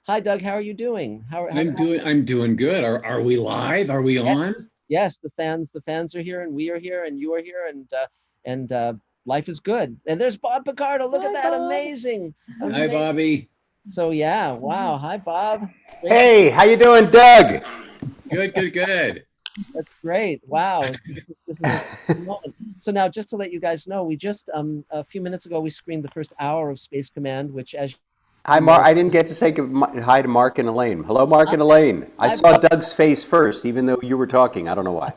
Hi, Doug. How are you doing? I'm doing good. Are we live? Are we Yes, on? yes. The fans are here, and we are here, and you are here, and life is good. And there's Bob Picardo. Look at Hi, that, Bob. amazing, Hi, amazing. Bobby. So yeah, wow. Hi, Bob. Great to Hey, how you doing, Doug? Good, good, good. That's great. Wow. This is a moment. So now, just to let you guys know, we just a few minutes ago we screened the first hour of Space Command, which, as Hi, you Mark. know, I didn't get to say hi to Mark and Elaine. Hello, Mark and Elaine. I hi, saw Bob. Doug's face first, even though you were talking. I don't know why.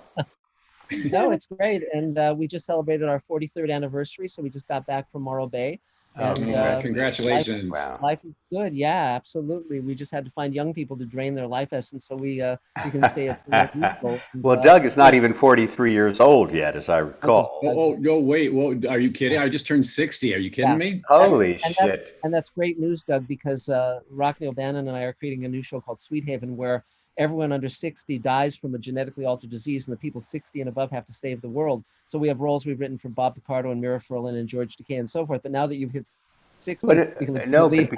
No, it's great, and we just celebrated our 43rd anniversary, so we just got back from Morro Bay, Oh, and life congratulations. Congratulations. Wow. life is good. Yeah, absolutely. We just had to find young people to drain their life essence, so we can stay at the musical. And, Well, Doug is not yeah, even 43 years old yet, as I Doug is, recall. Doug, No, wait. Whoa, are you kidding? I just turned 60. Are you kidding yeah, me? that, Holy and that shit. and that's great news, Doug, because Rockney O'Bannon and I are creating a new show called Sweet Haven, where everyone under 60 dies from a genetically altered disease, and the people 60 and above have to save the world. So we have roles we've written for Bob Picardo and Mira Furlan and George Takei and so forth. But now that you've hit 60, But you can leave the no, lead.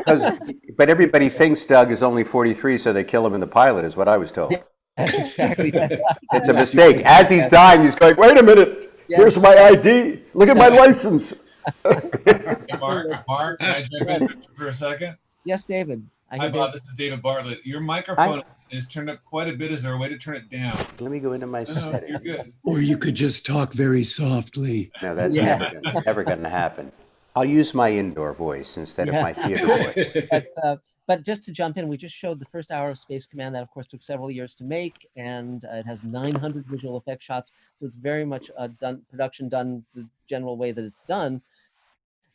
but everybody thinks Doug is only 43, so they kill him in the pilot, is what I was told. Yes, exactly. It's a Yes, mistake. As he's dying, he's going, wait a minute. yes, Here's my ID. Look at my license. Hey, Mark, can I jump yes, in for a second? yes, David. I Hi, hear Bob. David. This is David Bartlett. Your Hi. microphone is turned up quite a bit. Is there a way to turn it down? Let me go into my No, you're settings. good. Or you could just talk very softly. No, that's Yeah, never gonna happen. I'll use my indoor voice instead of yeah. my theater voice. But but just to jump in, we just showed the first hour of Space Command. That, of course, took several years to make, and it has 900 visual effect shots. So it's very much production done the general way that it's done.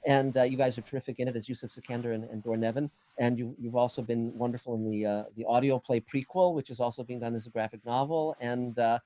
And you guys are terrific in it as Yusuf Sikander and Doorn Nevin. And you've also been wonderful in the audio play prequel, which is also being done as a graphic novel. And for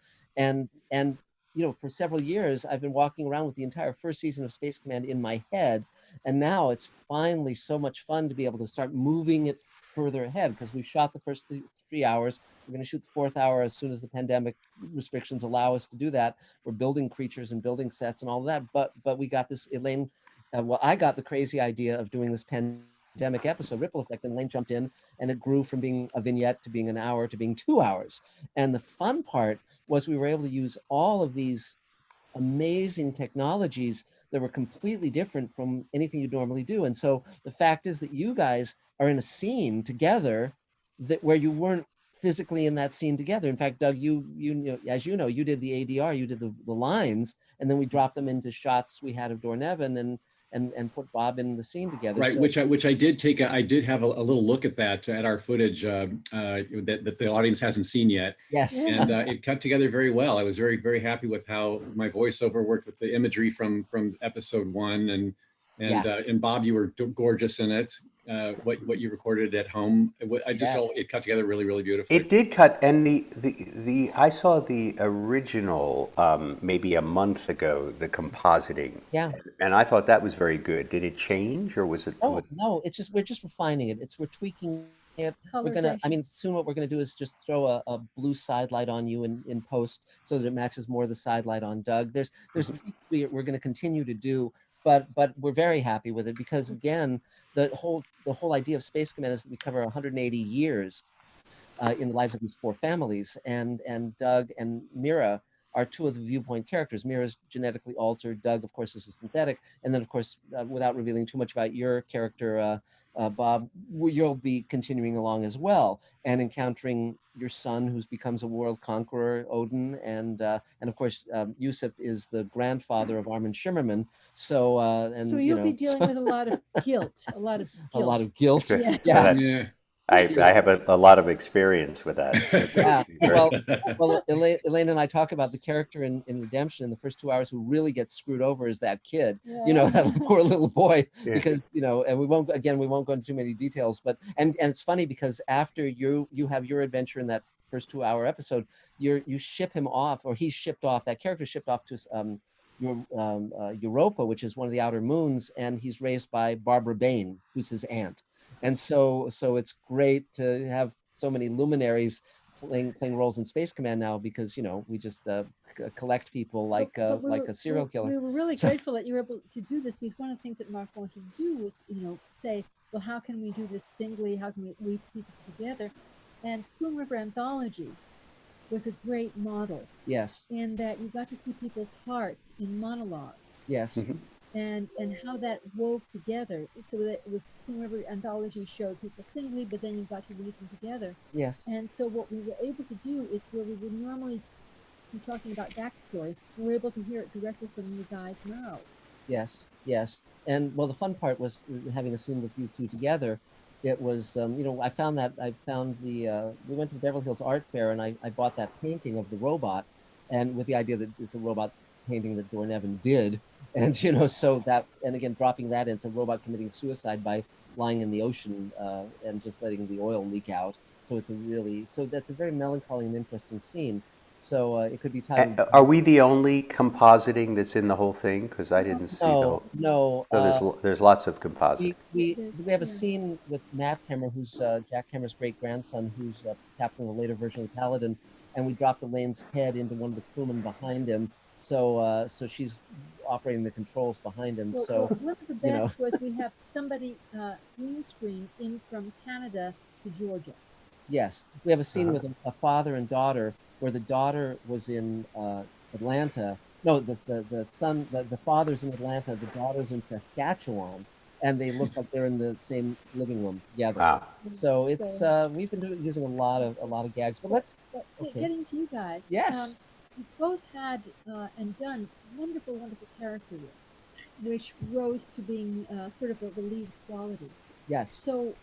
several years, I've been walking around with the entire first season of Space Command in my head, and now it's finally so much fun to be able to start moving it further ahead because we've shot the first 3 hours. We're going to shoot the fourth hour as soon as the pandemic restrictions allow us to do that. We're building creatures and building sets and all of that. But we got this Elaine. Well, I got the crazy idea of doing this pandemic episode, Ripple Effect, and Elaine jumped in, and it grew from being a vignette to being an hour to being 2 hours. And the fun part was we were able to use all of these amazing technologies that were completely different from anything you'd normally do. And so the fact is that you guys are in a scene together that where you weren't physically in that scene together. In fact, Doug, as you know, you did the ADR, you did the lines, and then we dropped them into shots we had of Doorn Nevin and put Bob in the scene together. Right, So which I did take. I did have a little look at that at our footage that the audience hasn't seen yet, yes, and it cut together very well. I was very very happy with how my voiceover worked with the imagery from episode one, yeah, and Bob, you were gorgeous in it. What you recorded at home, I just yeah, saw it cut together really really beautifully. It did cut, and the I saw the original maybe a month ago, the compositing, yeah. and I thought that was very good. Did it change, or was it? Oh no, it's just we're just refining it. We're tweaking it. Soon what we're gonna do is just throw a blue side light on you in post so that it matches more the side light on Doug. There's tweaks we're gonna continue to do, but we're very happy with it because again, the whole idea of Space Command is that we cover 180 years in the lives of these four families, and Doug and Mira are two of the viewpoint characters. Mira's genetically altered. Doug, of course, is a synthetic. And then, of course, without revealing too much about your character, Bob, you'll be continuing along as well and encountering your son, who becomes a world conqueror, Odin, and of course, Yusuf is the grandfather of Armin Shimmerman. So So you'll be dealing with a lot of guilt, a lot of a lot of guilt. guilt. Yeah. Yeah. Yeah. I have a lot of experience with that. Yeah. Well, Elaine and I talk about the character in Redemption in the first 2 hours who really gets screwed over is that kid, that poor little boy, Yeah. because, and we won't go into too many details, but, and it's funny because after you have your adventure in that first 2 hour episode, you ship him off, or he's shipped off, that character shipped off to, Europa, which is one of the outer moons, and he's raised by Barbara Bain, who's his aunt. And so it's great to have so many luminaries playing roles in Space Command now, because we just collect people like a serial killer. We were really grateful that you were able to do this, because one of the things that Mark wanted to do was, say, well, how can we do this singly? How can we weave people together? And Spoon River Anthology was a great model Yes. in that you got to see people's hearts in monologues Yes. Mhm. and how that wove together. So that it was Spoon River Anthology showed people singly, but then you got to weave them together. Yes. And so what we were able to do is where we would normally be talking about backstory, we were able to hear it directly from the guys' mouths. Yes, yes. And well, the fun part was having a scene with you two together. It was, I found we went to the Beverly Hills Art Fair and I bought that painting of the robot and with the idea that it's a robot painting that Doorn did. And, so that, and again, dropping that into a robot committing suicide by lying in the ocean and just letting the oil leak out. So that's a very melancholy and interesting scene. So it could be titled. Are we the only compositing that's in the whole thing? Because I didn't see the No, whole. no. So there's lots of compositing. We have a Yeah. scene with Matt Hammer, who's Jack Hammer's great grandson, who's captain of the later version of the Paladin, and we dropped Elaine's head into one of the crewmen behind him. So she's operating the controls behind him. Well, So one of the you know, best was we have somebody green screen in from Canada to Georgia. yes, we have a scene Uh-huh. with a father and daughter where the daughter was in Atlanta. No, the son, the father's in Atlanta, the daughter's in Saskatchewan, and they look like they're in the same living room together. Ah, So it's So, we've been using a lot of gags, but but, let's but okay. getting to you guys, Yes. you both had and done wonderful, wonderful character work, which rose to being sort of the lead quality. Yes. So,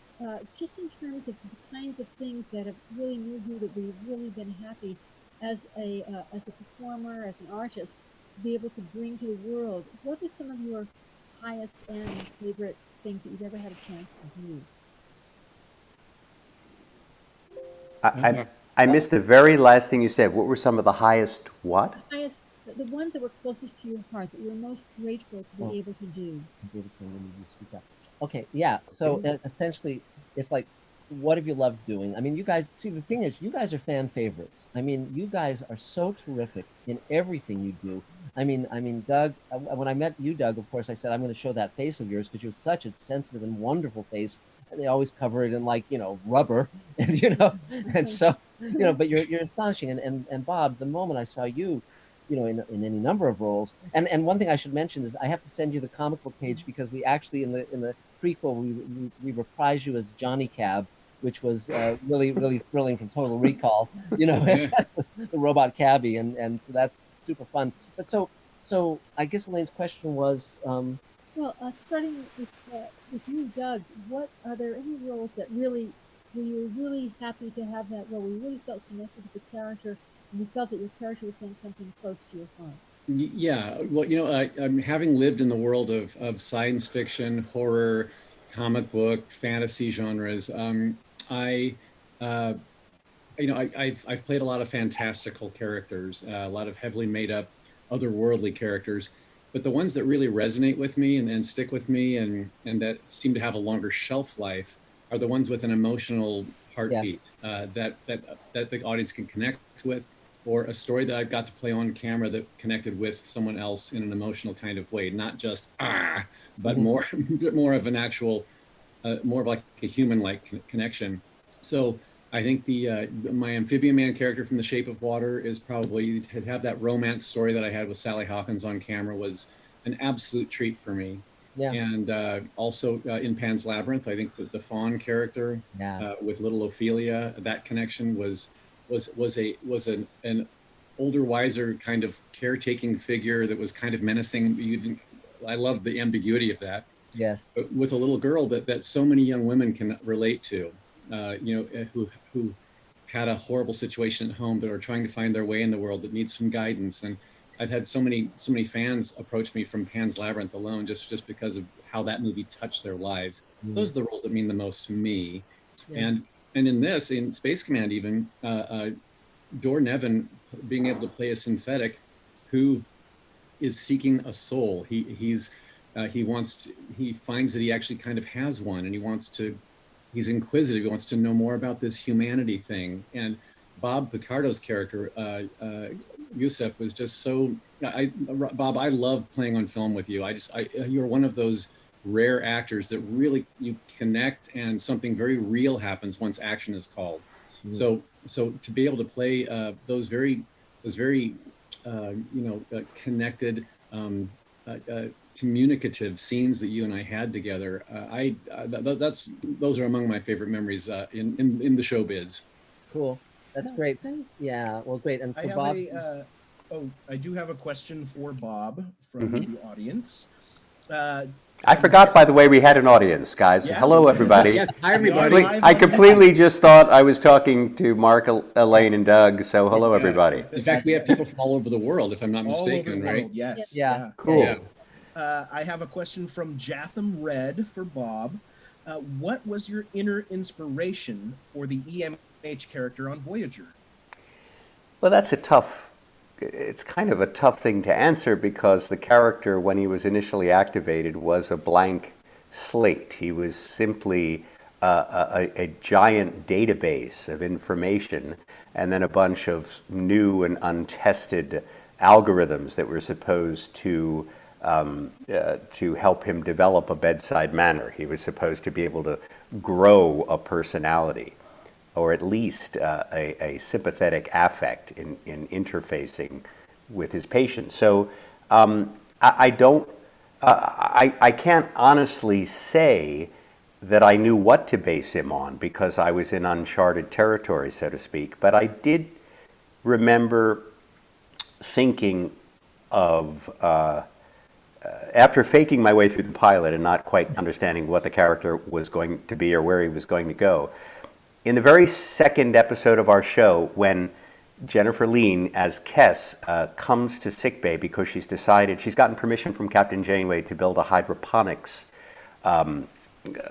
just in terms of the kinds of things that have really moved you, that we've really been happy as a performer, as an artist, to be able to bring to the world, what are some of your highest end favorite things that you've ever had a chance to do? I, I missed the very last thing you said. What were some of the highest what? The highest, the ones that were closest to your heart, that you were most grateful to Oh. be able to do. Davidson, we need you to speak up. Okay, yeah. So essentially, it's like, what have you loved doing? I mean, you guys. See, the thing is, you guys are fan favorites. I mean, you guys are so terrific in everything you do. I mean, Doug. When I met you, Doug, of course, I said I'm going to show that face of yours because you have such a sensitive and wonderful face. And they always cover it in like rubber, and and so But you're astonishing. And Bob, the moment I saw you, in any number of roles. And one thing I should mention is I have to send you the comic book page because we actually in the prequel we reprise you as Johnny Cab, which was really really thrilling from Total Recall. As the robot cabbie, and so that's super fun. But so I guess Elaine's question was, Well, starting with you, Doug, what are there any roles that really were you really happy to have that role? Where you really felt connected to the character, and you felt that your character was saying something close to your heart. Yeah, well, I'm having lived in the world of science fiction, horror, comic book, fantasy genres. I, uh, I've played a lot of fantastical characters, a lot of heavily made up, otherworldly characters, but the ones that really resonate with me and stick with me and that seem to have a longer shelf life are the ones with an emotional heartbeat that the audience can connect with, or a story that I've got to play on camera that connected with someone else in an emotional kind of way, not just but more more of an actual, more of like a human-like connection. So I think my amphibian man character from The Shape of Water is probably to have that romance story that I had with Sally Hawkins on camera was an absolute treat for me. yeah, And also in Pan's Labyrinth, I think the fawn character yeah, with little Ophelia, that connection was an older, wiser kind of caretaking figure that was kind of menacing. I love the ambiguity of that. yes, But with a little girl that so many young women can relate to, who had a horrible situation at home but are trying to find their way in the world, that needs some guidance. And I've had so many fans approach me from Pan's Labyrinth alone just because of how that movie touched their lives. Those are the roles that mean the most to me. yeah, And in Space Command, even Doorn being able to play a synthetic who is seeking a soul. He finds that he actually kind of has one, and he's inquisitive. He wants to know more about this humanity thing. And Bob Picardo's character, Yusef, was just so. Bob, I love playing on film with you. You're one of those rare actors that really you connect and something very real happens once action is called. So to be able to play those very connected, communicative scenes that you and I had together, those are among my favorite memories in the showbiz. Cool. That's Yeah, great. thanks. Yeah. Well, great. And I so have Bob, I do have a question for Bob from Mhm. the audience. I forgot, by the way, we had an audience, guys. Yeah, Hello, we- everybody. Yes, hi We are everybody. live I on completely just thought I was talking to Mark, Elaine, and Doug. So hello, Yeah. everybody. In fact, we have people from all over the world, if I'm not all over mistaken, the right? world. Yes. Yeah. Cool. Yeah. I have a question from Jatham Red for Bob. What was your inner inspiration for the EMH character on Voyager? Well, it's kind of a tough thing to answer because the character, when he was initially activated, was a blank slate. He was simply a giant database of information and then a bunch of new and untested algorithms that were supposed to help him develop a bedside manner. He was supposed to be able to grow a personality, or at least a sympathetic affect in interfacing with his patients. So I don't, I can't honestly say that I knew what to base him on because I was in uncharted territory, so to speak. But I did remember thinking of, after faking my way through the pilot and not quite understanding what the character was going to be or where he was going to go, in the very second episode of our show, when Jennifer Lean, as Kess, comes to sickbay because she's gotten permission from Captain Janeway to build a hydroponics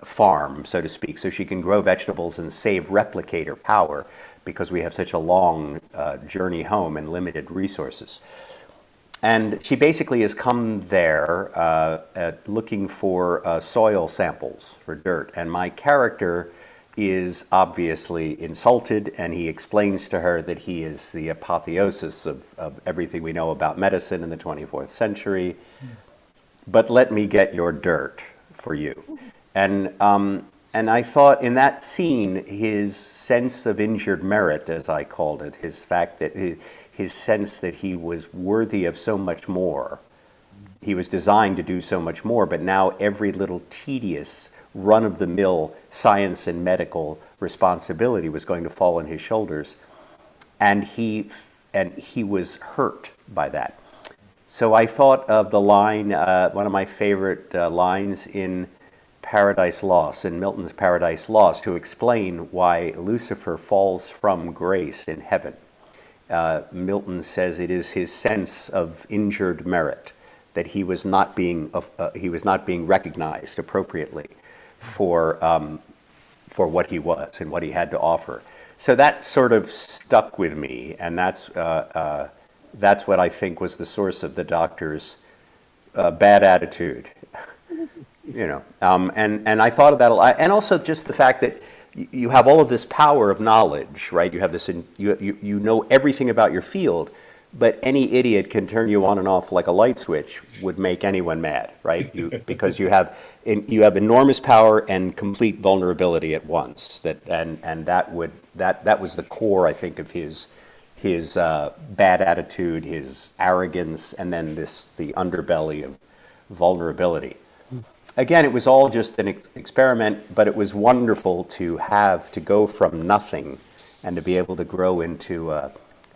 farm, so to speak, so she can grow vegetables and save replicator power because we have such a long journey home and limited resources. And she basically has come there looking for soil samples for dirt. And my character is obviously insulted, and he explains to her that he is the apotheosis of everything we know about medicine in the 24th century. But let me get your dirt for you. And I thought in that scene, his sense of injured merit, as I called it, his fact that his sense that he was worthy of so much more. He was designed to do so much more, but now every little tedious run-of-the-mill science and medical responsibility was going to fall on his shoulders, and he was hurt by that. So I thought of the line, one of my favorite lines in Paradise Lost, in Milton's Paradise Lost, to explain why Lucifer falls from grace in heaven. Milton says it is his sense of injured merit, that he was not being recognized appropriately for what he was and what he had to offer. So that sort of stuck with me, and that's what I think was the source of the Doctor's bad attitude. And I thought of that a lot, and also just the fact that you have all of this power of knowledge, right? You have this, you know everything about your field, but any idiot can turn you on and off like a light switch would make anyone mad, right? Because you have enormous power and complete vulnerability at once. That was the core, I think, of his bad attitude, his arrogance, and then the underbelly of vulnerability. Again, it was all just an experiment, but it was wonderful to go from nothing and to be able to grow into a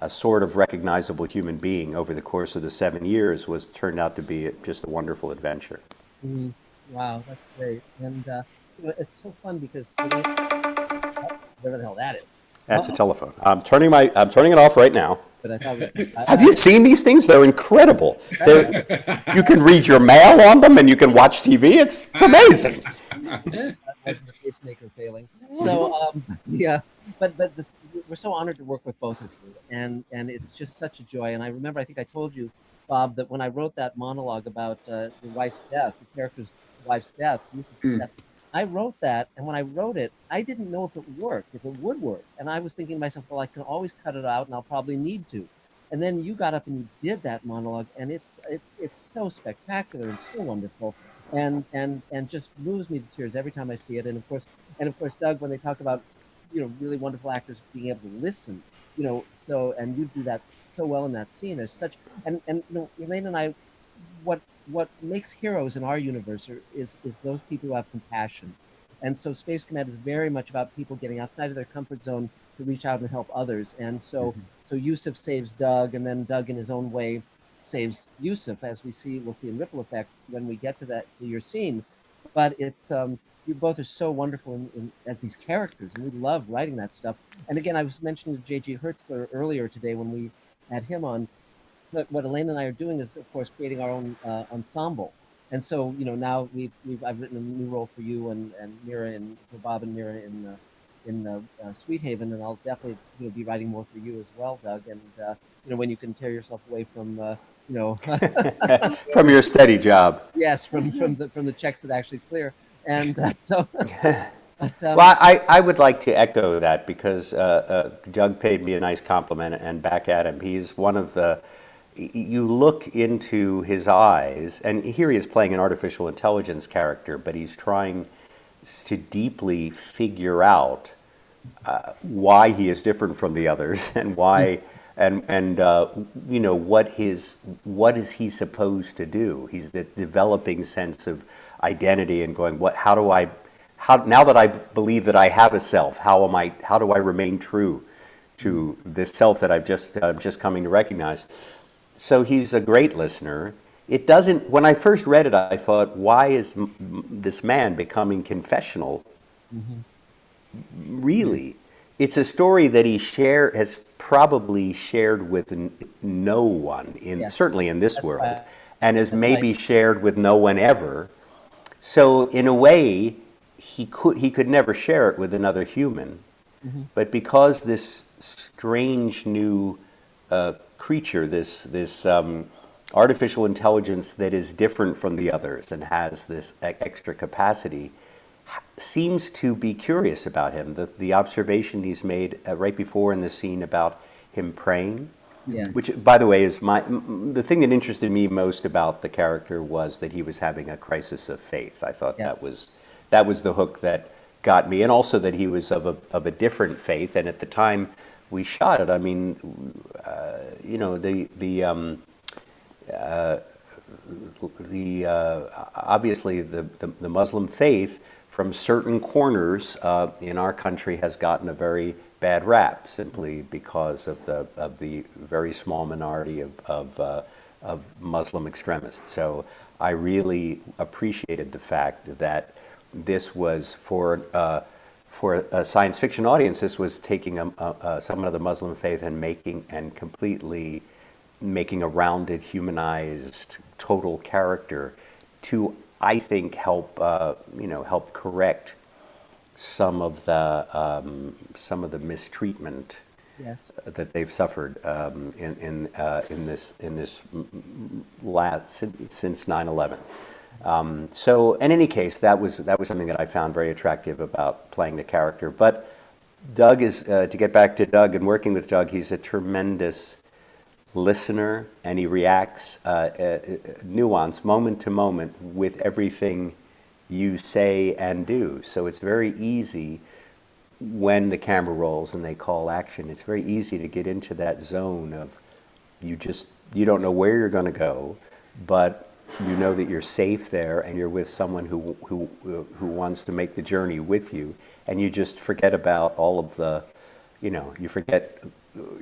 sort of recognizable human being over the course of the 7 years turned out to be just a wonderful adventure. Wow, that's great. And it's so fun because whatever the hell that is. That's a telephone. I'm turning it off right now. But I thought, Have you seen these things? They're incredible. You can read your mail on them, and you can watch TV. It's amazing. as the pacemaker failing. So yeah, but we're so honored to work with both of you, and it's just such a joy. And I remember, I think I told you, Bob, that when I wrote that monologue about your wife's death, the character's wife's death, death, I wrote that, and when I wrote it, I didn't know if it would work. And I was thinking to myself, well, I can always cut it out, and I'll probably need to. And then you got up and you did that monologue, and it's so spectacular and so wonderful. and just moves me to tears every time I see it. And of course, Doug, when they talk about really wonderful actors being able to listen, so and you do that so well in that scene. There's such and Elaine and I, what makes heroes in our universe is those people who have compassion. And so Space Command is very much about people getting outside of their comfort zone to reach out and help others. And so Yusuf saves Doug, and then Doug in his own way saves Yusuf, as we'll see in Ripple Effect when we get to your scene. But it's you both are so wonderful as these characters, and we love writing that stuff. And again, I was mentioning to J.G. Hertzler earlier today when we had him on, but what Elaine and I are doing is, of course, creating our own ensemble. And so, now I've written a new role for you and Mira and for Bob and Mira in Sweet Haven, and I'll definitely be writing more for you as well, Doug. And when you can tear yourself away from From your steady job. yes, from the checks that actually clear, and so. But, Well, I would like to echo that because Doug paid me a nice compliment, and back at him. He's one of the. You look into his eyes, and here he is playing an artificial intelligence character, but he's trying to deeply figure out why he is different from the others, and why, and what is he supposed to do? He's the developing sense of identity and going, how now that I believe that I have a self, how do I remain true to this self that I'm just coming to recognize? So he's a great listener. It doesn't. When I first read it, I thought, why is this man becoming confessional? Really, it's a story that he has probably shared with no one certainly in this world, right. and has maybe right. shared with no one ever. So in a way, he could never share it with another human. But because this strange new creature, this artificial intelligence that is different from the others and has this extra capacity, seems to be curious about him. The observation he's made right before in the scene about him praying, which, by the way, is the thing that interested me most about the character was that he was having a crisis of faith. I thought that was the hook that got me, and also that he was of a different faith. And at the time we shot it, I mean, obviously the Muslim faith from certain corners in our country has gotten a very bad rap, simply because of the very small minority of Muslim extremists. So I really appreciated the fact that this was for a science fiction audience. This was taking someone of the Muslim faith and completely making a rounded, humanized, total character to, I think, help correct some of the mistreatment that they've suffered in this since 9/11. So in any case, that was something that I found very attractive about playing the character. But Doug is, to get back to Doug and working with Doug, he's a tremendous listener, and he reacts nuance, moment to moment, with everything you say and do. So it's very easy when the camera rolls and they call action. It's very easy to get into that zone of you don't know where you're going to go, but you know that you're safe there, and you're with someone who wants to make the journey with you, and you just forget about all of the, you forget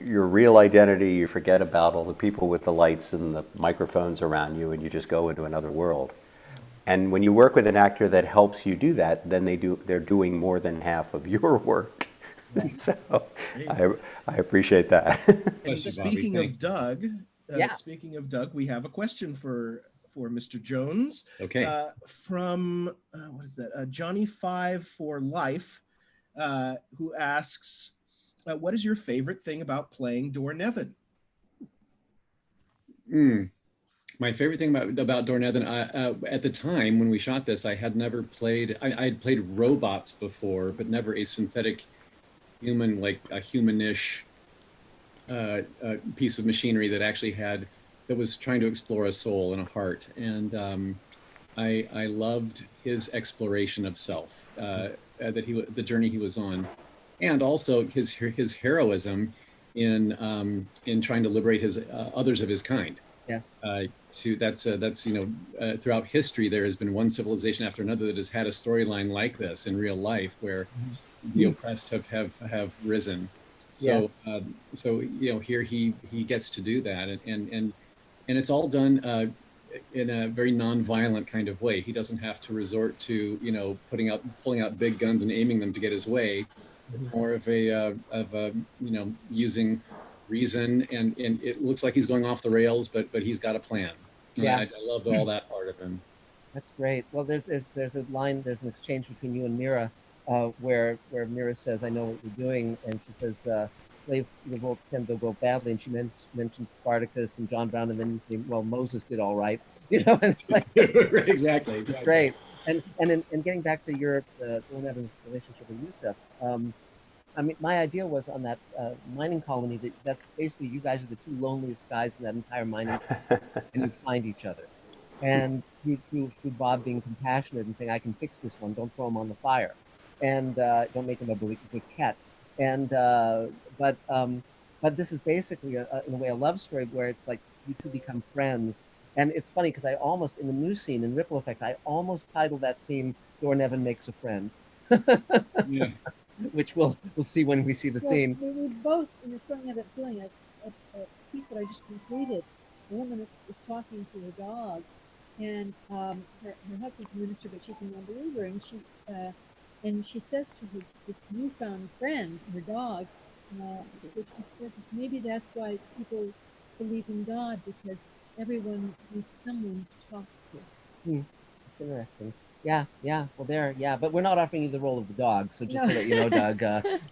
your real identity, you forget about all the people with the lights and the microphones around you, and you just go into another world. And when you work with an actor that helps you do that, then they're doing more than half of your work. So I appreciate that. And speaking of Doug, we have a question for Mr. Jones. Okay. From what is that? Johnny 5 for Life, who asks, "What is your favorite thing about playing Doorn? My favorite thing about Doorn, at the time when we shot this, I had never played. I had played robots before, but never a synthetic human, like a humanish piece of machinery that was trying to explore a soul and a heart. And I loved his exploration of self, the journey he was on, and also his heroism in trying to liberate his others of his kind. Yes. That's throughout history there has been one civilization after another that has had a storyline like this in real life where the oppressed have risen. So here he gets to do that, and it's all done in a very non-violent kind of way. He doesn't have to resort to pulling out big guns and aiming them to get his way. It's more of a using reason, and it looks like he's going off the rails, but he's got a plan. Yeah. I loved all that part of him. That's great. Well, there's a line, there's an exchange between you and Mira, where Mira says, "I know what you're doing," and she says, "Slave revolts tend to go badly," and she mentions Spartacus and John Brown, and then you say, "Well, Moses did all right," and it's like exactly. great. And in getting back to your Doorn Evans' relationship with Yusuf, I mean, my idea was on that mining colony that's basically you guys are the two loneliest guys in that entire mining colony, and you find each other. And through Bob being compassionate and saying, "I can fix this one. Don't throw him on the fire, and don't make him a briquette." And but this is basically in a way a love story where it's like you two become friends. And it's funny because I almost in the new scene in Ripple Effect I almost titled that scene "Doorn Evans Makes a Friend," Yeah. which we'll see when we see the scene. We both, in the showing of it, doing a piece that I just completed. A woman is talking to her dog, and her husband's a minister, but she's a non-believer, and she says to this newfound friend, her dog, that she says maybe that's why people believe in God, because everyone needs someone to talk to. It's interesting. Yeah. Well, but we're not offering you the role of the dog. So just No. to let you know, Doug,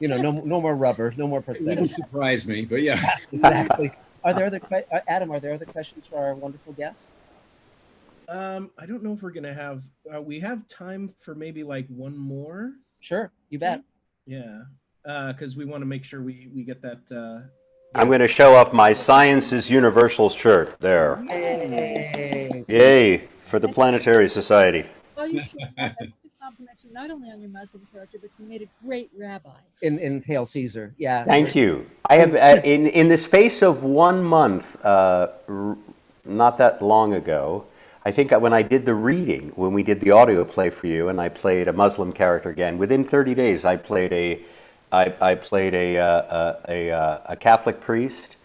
no more rubber, no more It wouldn't prosthetics. surprise me, but yeah. Exactly. Are there Adam? Are there other questions for our wonderful guests? I don't know if we're gonna have. We have time for maybe like one more. Sure, you bet. Yeah, because we want to make sure we get that. I'm going to show off my Science is Universal shirt there. Hey. Yay, for the Planetary Society. Well, you should. I want to compliment you not only on your Muslim character, but you made a great rabbi. In Hail Caesar, yeah. Thank you. I have, in the space of 1 month, not that long ago, I think when I did the reading, when we did the audio play for you, and I played a Muslim character again, within 30 days I played a Catholic priest,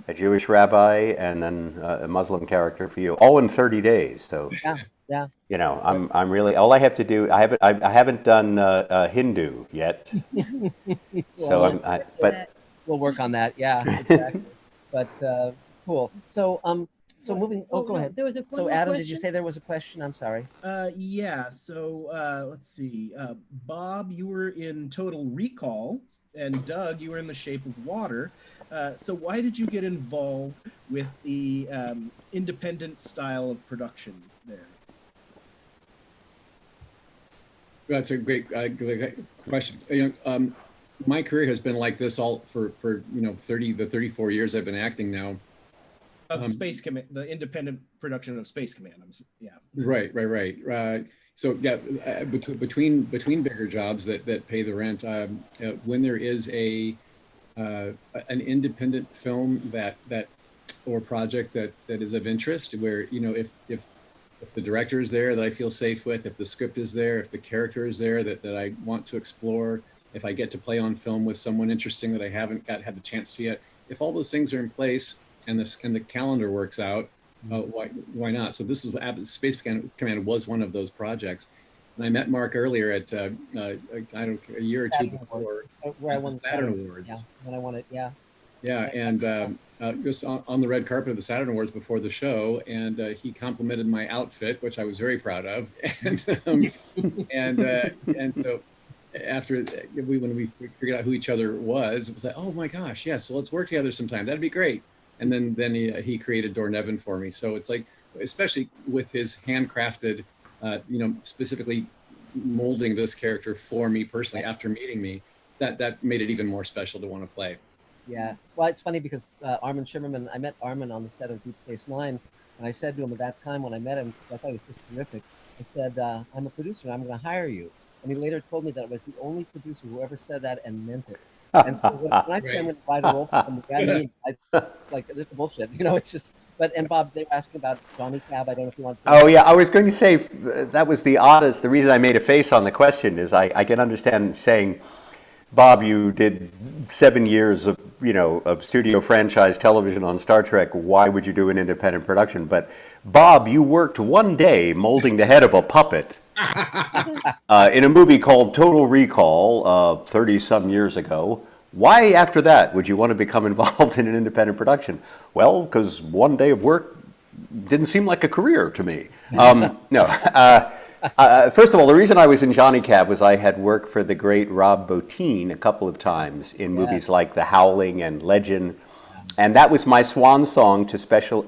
a Jewish rabbi, and then a Muslim character for you, all in 30 days. So Yeah. you know, I'm really, all I have to do. I haven't done Hindu yet, so but We'll work on that. Yeah, exactly. But cool. So moving. Oh, go ahead. There was a So Adam, did you say there was a question? I'm sorry. Yeah. So let's see. Bob, you were in Total Recall, and Doug, you were in The Shape of Water. So why did you get involved with the independent style of production there? That's a great question. My career has been like this all for 34 years I've been acting now. Of Space Command, the independent production of Space Command. Yeah. Right. So yeah, between bigger jobs that pay the rent, when there is an independent film that or project that is of interest, where if the director is there that I feel safe with, if the script is there, if the character is there that I want to explore, if I get to play on film with someone interesting that I haven't had the chance to yet, if all those things are in place and the calendar works out, why not? So this is Space Command was one of those projects, and I met Mark earlier at a year or two before where I won the Saturn Awards. Yeah, when I won it. Yeah. Yeah, and just on the red carpet of the Saturn Awards before the show, and he complimented my outfit, which I was very proud of, and so after when we figured out who each other was, it was like, oh my gosh, yeah, so let's work together sometime. That'd be great. And then he created Doorn Evans for me. So it's like, especially with his handcrafted, specifically molding this character for me personally after meeting me, that made it even more special to want to play. Yeah. Well, it's funny because Armin Shimmerman, I met Armin on the set of Deep Space Nine, and I said to him at that time when I met him, I thought he was just terrific. I said, I'm a producer and I'm going to hire you. And he later told me that it was the only producer who ever said that and meant it. And so when I say I'm Right. going to write a role for somebody, I mean, it's like, this is bullshit. It's just, and Bob, they were asking about Johnny Cab. I don't know if you want to. Oh yeah, I was going to say that was the oddest. The reason I made a face on the question is I can understand saying, Bob, you did 7 years of of studio franchise television on Star Trek. Why would you do an independent production? But Bob, you worked one day molding the head of a puppet in a movie called Total Recall 30 some years ago. Why after that would you want to become involved in an independent production? Well, because one day of work didn't seem like a career to me. No. First of all, the reason I was in Johnny Cab was I had worked for the great Rob Bottin a couple of times in movies like The Howling and Legend. And that was my swan song to special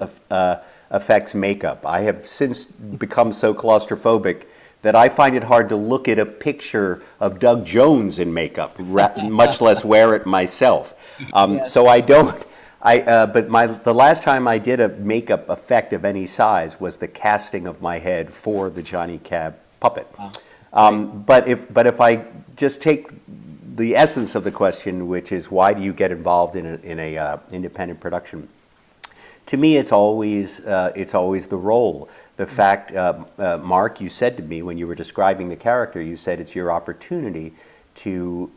effects makeup. I have since become so claustrophobic that I find it hard to look at a picture of Doug Jones in makeup, much less wear it myself. So I don't. But the last time I did a makeup effect of any size was the casting of my head for the Johnny Cab puppet. But if I just take the essence of the question, which is why do you get involved in a independent production? To me, it's always the role. The fact, Mark, you said to me when you were describing the character, you said it's your opportunity to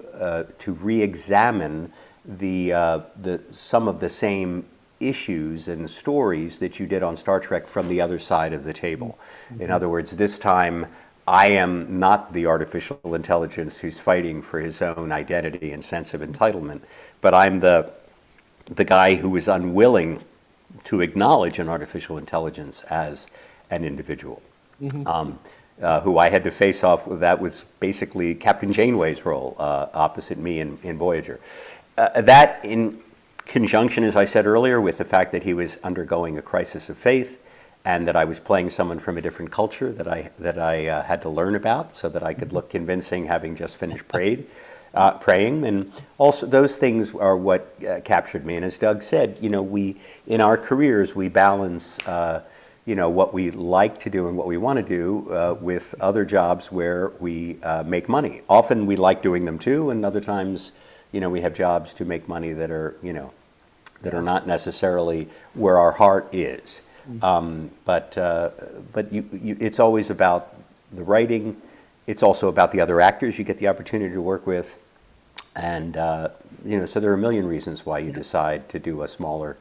re-examine some of the same issues and stories that you did on Star Trek from the other side of the table. In other words, this time I am not the artificial intelligence who's fighting for his own identity and sense of entitlement, but I'm the guy who is unwilling to acknowledge an artificial intelligence as an individual. Who I had to face off with. That was basically Captain Janeway's role opposite me in Voyager. That in conjunction, as I said earlier, with the fact that he was undergoing a crisis of faith and that I was playing someone from a different culture that I had to learn about so that I could look convincing having just finished praying. And also those things are what captured me. And as Doug said, we in our careers, we balance what we like to do and what we want to do with other jobs where we make money. Often we like doing them too, and other times we have jobs to make money that are, that are not necessarily where our heart is. But it's always about the writing. It's also about the other actors you get the opportunity to work with. And, so there are a million reasons why you decide to do a smaller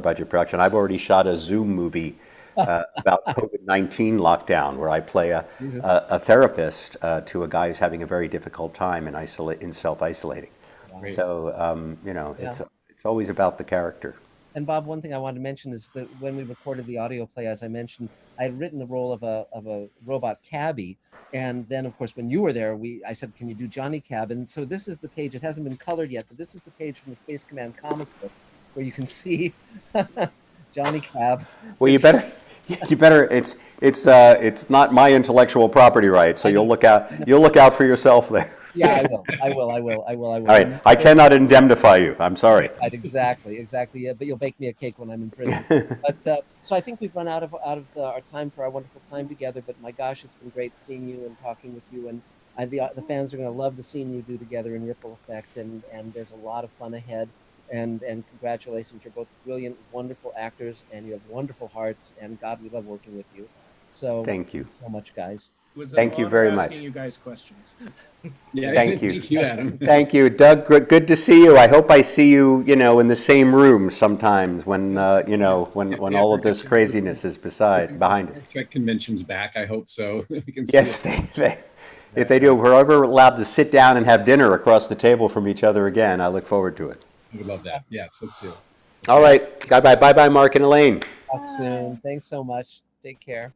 budget production. I've already shot a Zoom movie about COVID-19 lockdown, where I play a therapist to a guy who's having a very difficult time in self-isolating. Great. So, it's always about the character. And Bob, one thing I wanted to mention is that when we recorded the audio play, as I mentioned, I had written the role of a robot cabbie. And then, of course, when you were there, I said, can you do Johnny Cab? And so this is the page. It hasn't been colored yet, but this is the page from the Space Command comic book where you can see Johnny Cab. Well, you better. It's not my intellectual property right, so you'll look out for yourself there. Yeah, I will. All right, I cannot indemnify you. I'm sorry. Right, exactly. Yeah, but you'll bake me a cake when I'm in prison. But so I think we've run out of our time for our wonderful time together. But my gosh, it's been great seeing you and talking with you. And the fans are going to love the scene you do together in Ripple Effect. And there's a lot of fun ahead. And congratulations, you're both brilliant, wonderful actors, and you have wonderful hearts. And God, we love working with you. So thank you so much, guys. Thank you very much. Asking you guys questions. Yeah, thank you. Thank you, Adam. Thank you, Doug. Good to see you. I hope I see you, in the same room sometimes when when all of this craziness is behind us. Trek convention's back. I hope so. We can see yes, if they do, we're ever allowed to sit down and have dinner across the table from each other again, I look forward to it. We would love that. Yes, let's do it. All right. Bye-bye, Mark and Elaine. Talk soon. Thanks so much. Take care.